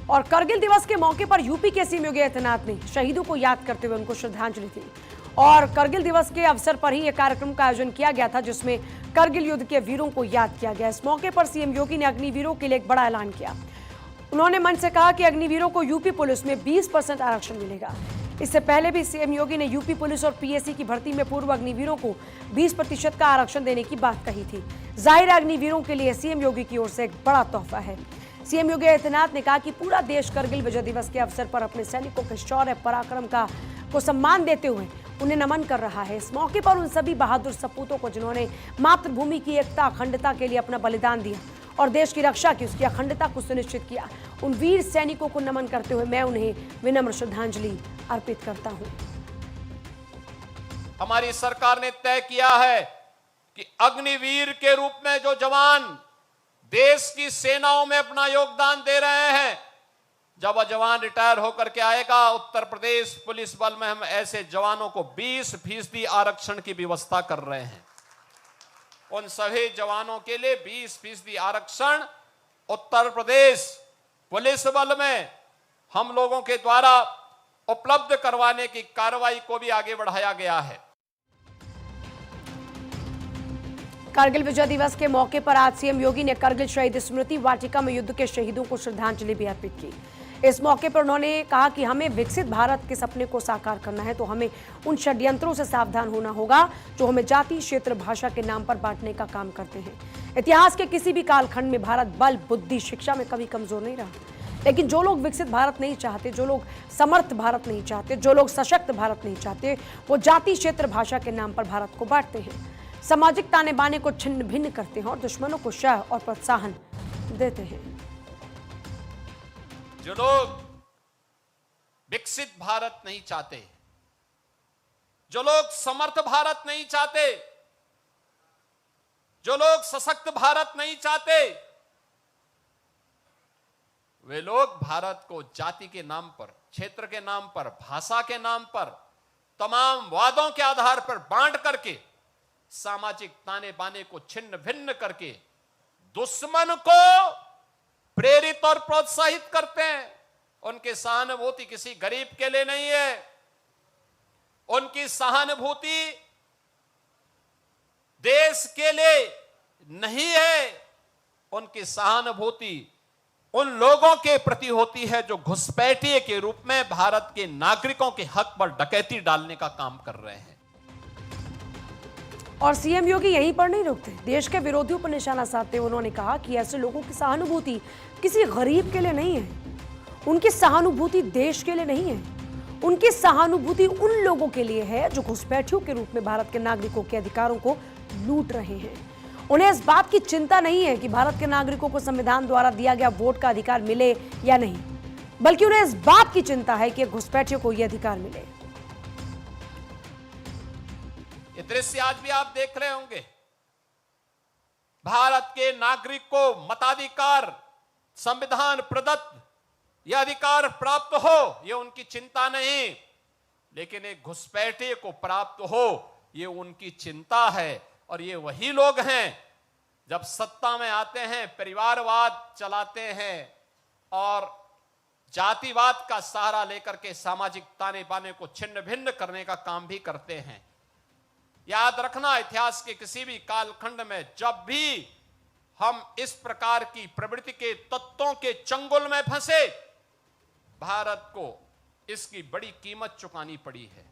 और करगिल दिवस के मौके पर यूपी के सीएम योगी आदित्यनाथ ने शहीदों को याद करते हुए उनको श्रद्धांजलि दी। और करगिल दिवस के अवसर पर ही यह कार्यक्रम का आयोजन किया गया था, जिसमें करगिल युद्ध के वीरों को याद किया गया। इस मौके पर सीएम योगी ने अग्निवीरों के लिए एक बड़ा ऐलान किया। उन्होंने मंच से कहा कि अग्निवीरों को यूपी पुलिस में 20% आरक्षण मिलेगा। इससे पहले भी सीएम योगी ने यूपी पुलिस और पीएसी की भर्ती में पूर्व अग्निवीरों को 20% का आरक्षण देने की बात कही थी। जाहिर अग्निवीरों के लिए सीएम योगी की ओर से एक बड़ा तोहफा है। सीएम योगी आदित्यनाथ ने कहा कि पूरा देश करगिल विजय दिवस के अवसर पर अपने सैनिकों के शौर्य पराक्रम को सम्मान देते हुए उन्हें नमन कर रहा है। इस मौके पर उन सभी बहादुर सपूतों को जिन्होंने मातृभूमि की एकता अखंडता के लिए अपना बलिदान दिया और देश की रक्षा की, उसकी अखंडता को सुनिश्चित किया, उन वीर सैनिकों को नमन करते हुए मैं उन्हें विनम्र श्रद्धांजलि अर्पित करता हूं। हमारी सरकार ने तय किया है कि अग्निवीर के रूप में जो जवान देश की सेनाओं में अपना योगदान दे रहे हैं, जब वह जवान रिटायर होकर के आएगा, उत्तर प्रदेश पुलिस बल में हम ऐसे जवानों को 20% आरक्षण की व्यवस्था कर रहे हैं। उन सभी जवानों के लिए 20% आरक्षण उत्तर प्रदेश पुलिस बल में हम लोगों के द्वारा उपलब्ध करवाने की कार्रवाई को भी आगे बढ़ाया गया है। कारगिल विजय दिवस के मौके पर आज सीएम योगी ने करगिल शहीद स्मृति वाटिका में युद्ध के शहीदों को श्रद्धांजलि भी अर्पित की। इस मौके पर उन्होंने कहा कि हमें विकसित भारत के सपने को साकार करना है तो हमें उन षड्यंत्रों से सावधान होना होगा जो हमें जाति, क्षेत्र, भाषा के नाम पर बांटने का काम करते हैं। इतिहास के किसी भी कालखंड में भारत बल, बुद्धि, शिक्षा में कभी कमजोर नहीं रहा, लेकिन जो लोग विकसित भारत नहीं चाहते, जो लोग समर्थ भारत नहीं चाहते, जो लोग सशक्त भारत नहीं चाहते, वो जाति, क्षेत्र, भाषा के नाम पर भारत को बांटते हैं, सामाजिक ताने बाने को छिन्न भिन्न करते हैं और दुश्मनों को शह और प्रोत्साहन देते हैं। जो लोग विकसित भारत नहीं चाहते, जो लोग समर्थ भारत नहीं चाहते, जो लोग सशक्त भारत नहीं चाहते, वे लोग भारत को जाति के नाम पर, क्षेत्र के नाम पर, भाषा के नाम पर, तमाम वादों के आधार पर बांट करके, सामाजिक ताने बाने को छिन्न भिन्न करके दुश्मन को प्रेरित और प्रोत्साहित करते हैं। उनकी सहानुभूति किसी गरीब के लिए नहीं है, उनकी सहानुभूति देश के लिए नहीं है, उनकी सहानुभूति उन लोगों के प्रति होती है जो घुसपैठिए के रूप में भारत के नागरिकों के हक पर डकैती डालने का काम कर रहे हैं। और सीएम योगी यहीं पर नहीं रुकते, देश के विरोधियों पर निशाना साधते हुए उन्होंने कहा कि ऐसे लोगों की सहानुभूति किसी गरीब के लिए नहीं है, उनकी सहानुभूति देश के लिए नहीं है, उनकी सहानुभूति उन लोगों के लिए है जो घुसपैठियों के रूप में भारत के नागरिकों के अधिकारों को लूट रहे हैं। उन्हें इस बात की चिंता नहीं है कि भारत के नागरिकों को संविधान द्वारा दिया गया वोट का अधिकार मिले या नहीं, बल्कि उन्हें इस बात की चिंता है कि घुसपैठियों को यह अधिकार मिले। ये दृश्य आज भी आप देख रहे होंगे, भारत के नागरिक को मताधिकार, संविधान प्रदत्त यह अधिकार प्राप्त हो, यह उनकी चिंता नहीं, लेकिन एक घुसपैठिए को प्राप्त हो, यह उनकी चिंता है। और ये वही लोग हैं जब सत्ता में आते हैं परिवारवाद चलाते हैं और जातिवाद का सहारा लेकर के सामाजिक ताने बाने को छिन्न भिन्न करने का काम भी करते हैं। याद रखना, इतिहास के किसी भी कालखंड में जब भी हम इस प्रकार की प्रवृत्ति के तत्वों के चंगुल में फंसे, भारत को इसकी बड़ी कीमत चुकानी पड़ी है।